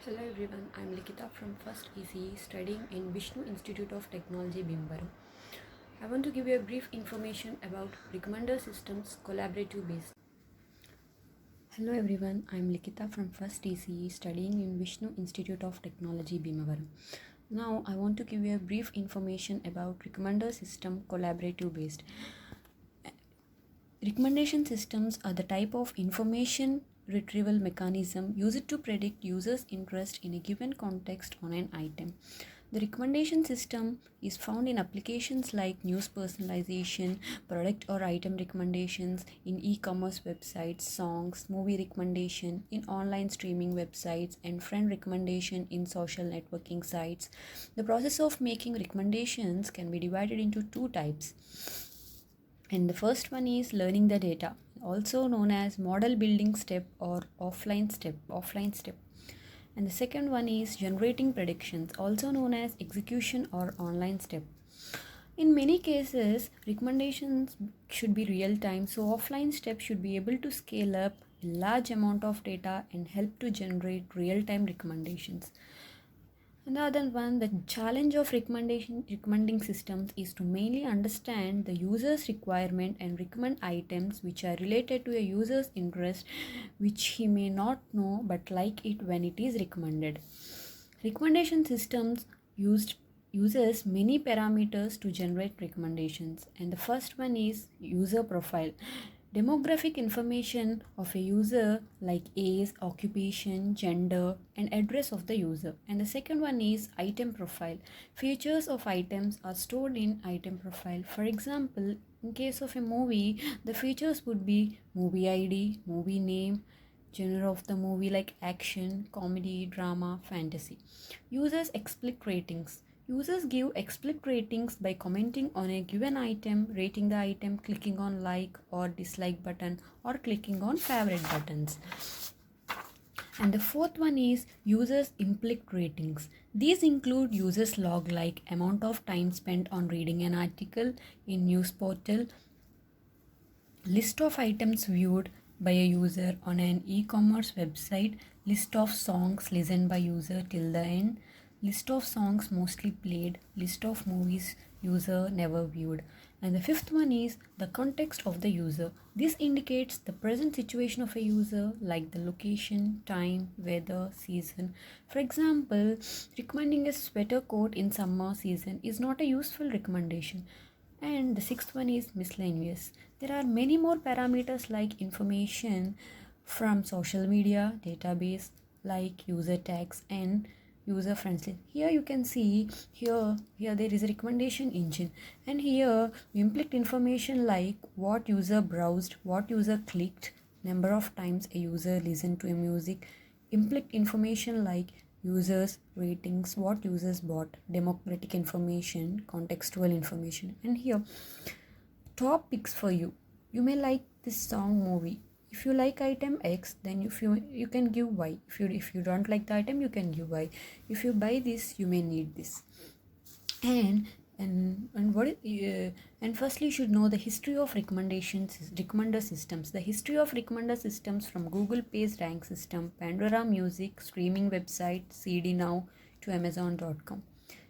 Hello everyone, I am Likita from First ECE studying in Vishnu Institute of Technology, Bhimavaram. I want to give you a brief information about recommender systems collaborative based. Hello everyone, I am Likita from First ECE studying in Vishnu Institute of Technology, Bhimavaram. Now I want to give you a brief information about recommender system collaborative based. Recommendation systems are the type of information retrieval mechanism used to predict users' interest in a given context on an item. The recommendation system is found in applications like news personalization, product or item recommendations, in e-commerce websites, songs, movie recommendation, in online streaming websites, and friend recommendation in social networking sites. The process of making recommendations can be divided into two types. And the first one is learning the data, also known as model building step or offline step. And the second one is generating predictions, also known as execution or online step. In many cases, recommendations should be real time, so offline step should be able to scale up a large amount of data and help to generate real time recommendations. Another one, the challenge of recommending systems is to mainly understand the user's requirement and recommend items which are related to a user's interest, which he may not know but like it when it is recommended. Recommendation systems uses many parameters to generate recommendations, and the first one is user profile. Demographic information of a user like age, occupation, gender, and address of the user. And the second one is item profile. Features of items are stored in item profile. For example, in case of a movie, the features would be movie ID, movie name, genre of the movie like action, comedy, drama, fantasy. Users explicit ratings. Users give explicit ratings by commenting on a given item, rating the item, clicking on like or dislike button, or clicking on favorite buttons. And the fourth one is users implicit ratings. These include users log like amount of time spent on reading an article in news portal, list of items viewed by a user on an e-commerce website, list of songs listened by user till the end, list of songs mostly played, list of movies user never viewed. And the fifth one is the context of the user. This indicates the present situation of a user like the location, time, weather, season. For example, recommending a sweater coat in summer season is not a useful recommendation. And the sixth one is miscellaneous. There are many more parameters like information from social media, database like user tags and user friendly. Here you can see here there is a recommendation engine, and here we implicit information like what user browsed, what user clicked, number of times a user listened to a music, implicit information like users ratings, what users bought, democratic information, contextual information. And here top picks for you. You may like this song, movie. If you like item X, then you can give Y. If you don't like the item, you can give Y. If you buy this, you may need this. And firstly, you should know the history of recommender systems. The history of recommender systems from Google Page rank system, Pandora Music, streaming website, CD Now to Amazon.com.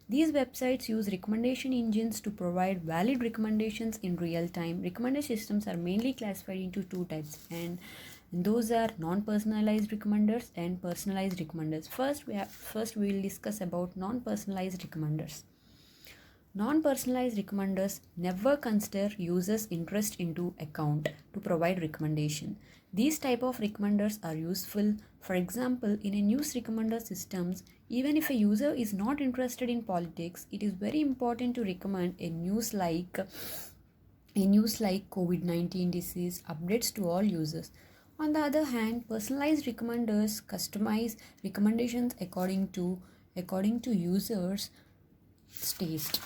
These websites use recommendation engines to provide valid recommendations in real time. Recommendation systems are mainly classified into two types, and those are non-personalized recommenders and personalized recommenders. First we will discuss about non-personalized recommenders. Non-personalized recommenders never consider users' interest into account to provide recommendation. These type of recommenders are useful. For example, in a news recommender systems, even if a user is not interested in politics, it is very important to recommend a news like COVID-19 disease updates to all users. On the other hand, personalized recommenders customize recommendations according to users' taste.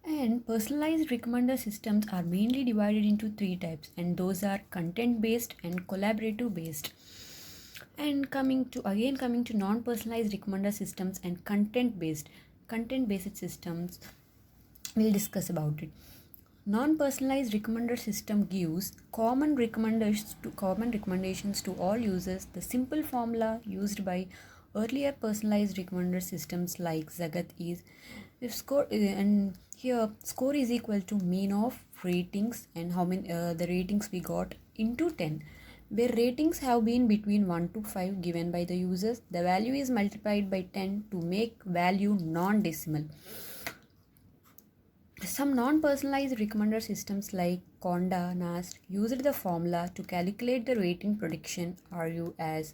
And personalized recommender systems are mainly divided into three types, and those are content based and collaborative based. And coming to non-personalized recommender systems and content based systems, we'll discuss about it. Non-personalized recommender system gives common recommendations to all users. The simple formula used by earlier personalized recommender systems like Zagat is if score and here score is equal to mean of ratings and how many the ratings we got into 10, where ratings have been between 1 to 5 given by the users. The value is multiplied by 10 to make value non-decimal. Some non-personalized recommender systems like Conda Nast used the formula to calculate the rating prediction RU as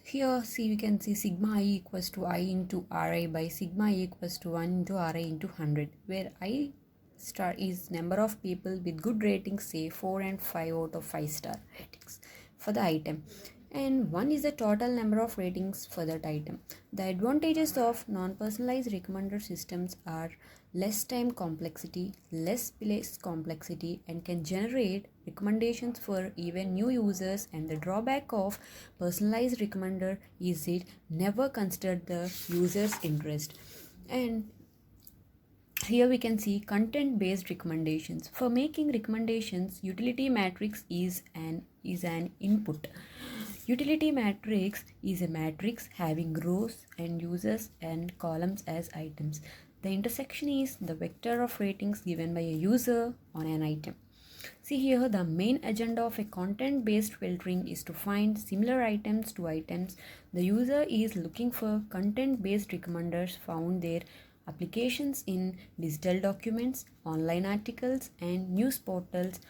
here see we can see sigma I equals to I into Ri by sigma I equals to 1 into Ri into 100, where I star is number of people with good ratings, say 4 and 5 out of 5 star ratings for the item, and 1 is the total number of ratings for that item. The advantages of non-personalized recommender systems are less time complexity, less place complexity, and can generate recommendations for even new users. And the drawback of personalized recommender is it never considered the user's interest. And here we can see content based recommendations. For making recommendations, utility matrix is an input. Utility matrix is a matrix having rows and users and columns as items. The intersection is the vector of ratings given by a user on an item. See here, the main agenda of a content based filtering is to find similar items to items. The user is looking for content based recommenders found there applications in digital documents, online articles, and news portals.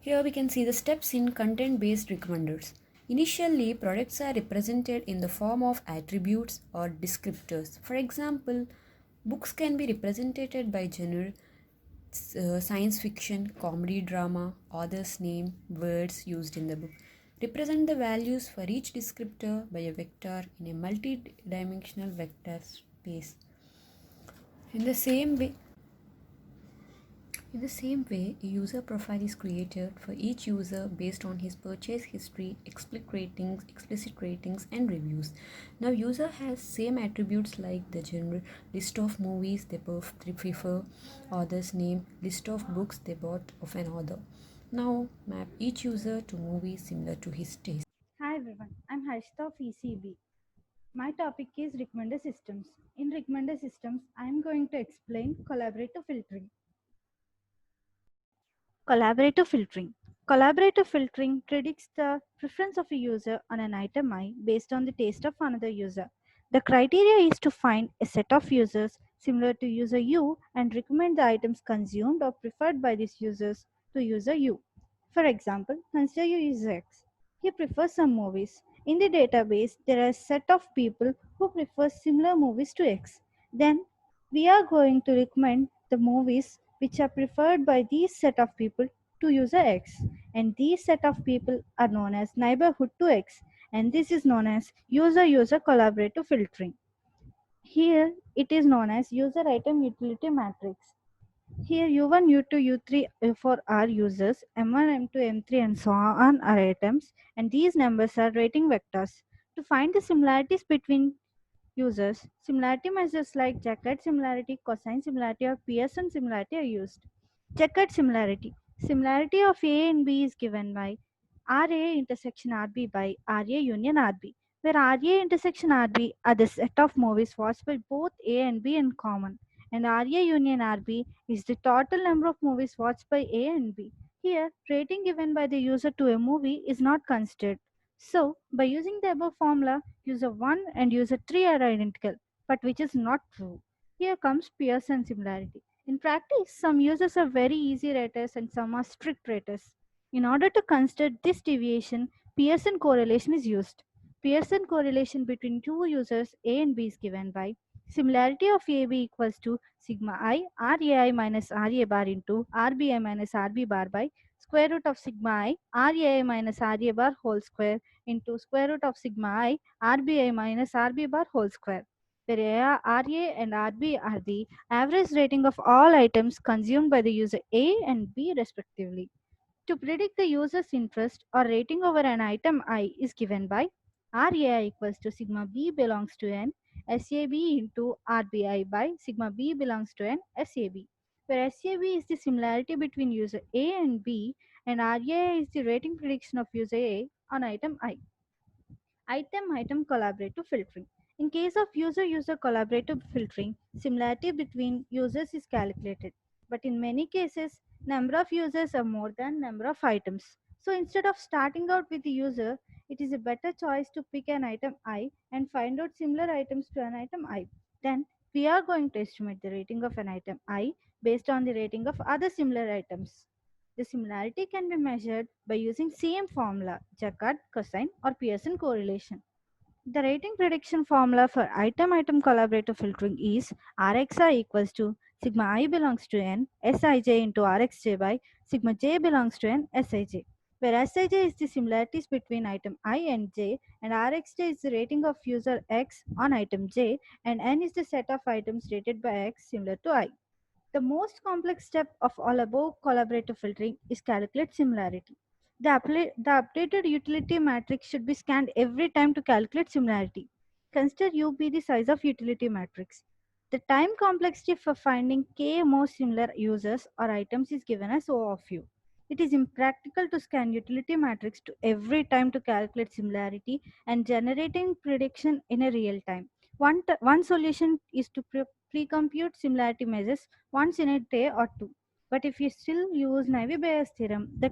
Here we can see the steps in content based recommenders. Initially, products are represented in the form of attributes or descriptors. For example, books can be represented by genre, science fiction, comedy, drama, author's name, words used in the book. Represent the values for each descriptor by a vector in a multi-dimensional vector space. In the same way, a user profile is created for each user based on his purchase history, explicit ratings, and reviews. Now, user has same attributes like the general list of movies they prefer, author's name, list of books they bought of an author. Now, map each user to movies similar to his taste. Hi everyone, I'm Harshita of ECB. My topic is recommender systems. In recommender systems, I'm going to explain collaborative filtering. Collaborative filtering. Collaborative filtering predicts the preference of a user on an item I based on the taste of another user. The criteria is to find a set of users similar to user U and recommend the items consumed or preferred by these users to user U. For example, consider user X. He prefers some movies. In the database, there are a set of people who prefer similar movies to X. Then we are going to recommend the movies which are preferred by these set of people to user X, and these set of people are known as neighborhood to X, and this is known as user collaborative filtering. Here it is known as user item utility matrix. Here U1, U2, U3 for our users, M1, M2, M3 and so on are items, and these numbers are rating vectors. To find the similarities between users, similarity measures like Jaccard similarity, cosine similarity, or Pearson similarity are used. Jaccard similarity. Similarity of A and B is given by RA intersection RB by RA union RB, where RA intersection RB are the set of movies watched by both A and B in common, and RA union RB is the total number of movies watched by A and B. Here, rating given by the user to a movie is not considered. So, by using the above formula, user 1 and user 3 are identical, but which is not true. Here comes Pearson similarity. In practice, some users are very easy raters and some are strict raters. In order to consider this deviation, Pearson correlation is used. Pearson correlation between two users A and B is given by similarity of AB equals to sigma I RAI minus RA bar into RBI minus RB bar by square root of sigma I RAI minus RA bar whole square into square root of sigma I RBI minus RB bar whole square, where RA and RB are the average rating of all items consumed by the user A and B respectively. To predict the user's interest or rating over an item I is given by RAI equals to sigma B belongs to n SAB into RBI by sigma B belongs to n SAB. where SAB is the similarity between user A and B, and RAI is the rating prediction of user A on item I. Item collaborative filtering. In case of user collaborative filtering, similarity between users is calculated. But in many cases, number of users are more than number of items. So instead of starting out with the user, it is a better choice to pick an item I and find out similar items to an item I. Then we are going to estimate the rating of an item I based on the rating of other similar items. The similarity can be measured by using same formula, Jaccard, cosine, or Pearson correlation. The rating prediction formula for item-item collaborative filtering is Rxi equals to sigma I belongs to n Sij into Rxj by sigma j belongs to n Sij, where Sij is the similarities between item I and j, and Rxj is the rating of user x on item j, and n is the set of items rated by x similar to I. The most complex step of all above collaborative filtering is calculate similarity. The updated utility matrix should be scanned every time to calculate similarity. Consider U be the size of utility matrix. The time complexity for finding k more similar users or items is given as O of U. It is impractical to scan utility matrix to every time to calculate similarity and generating prediction in a real time. One solution is to pre-compute similarity measures once in a day or two. But if you still use Navier-Bayes theorem, the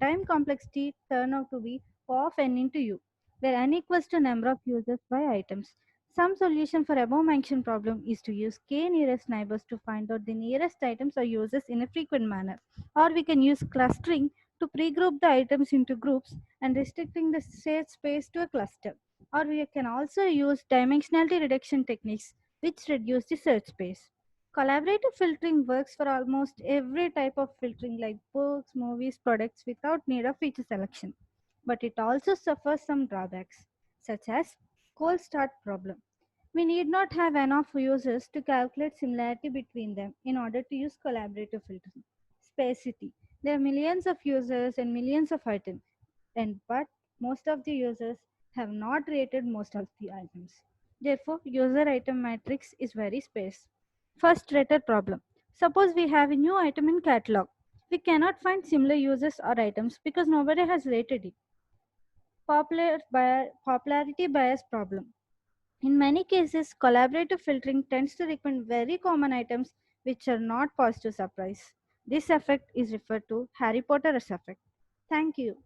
time complexity turn out to be O of n into u, where n equals to number of users by items. Some solution for above mentioned problem is to use k nearest neighbors to find out the nearest items or users in a frequent manner. Or we can use clustering to pre-group the items into groups and restricting the shared space to a cluster. Or we can also use dimensionality reduction techniques which reduce the search space. Collaborative filtering works for almost every type of filtering like books, movies, products without need of feature selection. But it also suffers some drawbacks, such as cold start problem. We need not have enough users to calculate similarity between them in order to use collaborative filtering. Sparsity. There are millions of users and millions of items, and but most of the users have not rated most of the items. Therefore, user item matrix is very sparse. First rated problem. Suppose we have a new item in catalog. We cannot find similar users or items because nobody has rated it. Popularity bias problem. In many cases, collaborative filtering tends to recommend very common items which are not positive surprise. This effect is referred to Harry Potter's effect. Thank you.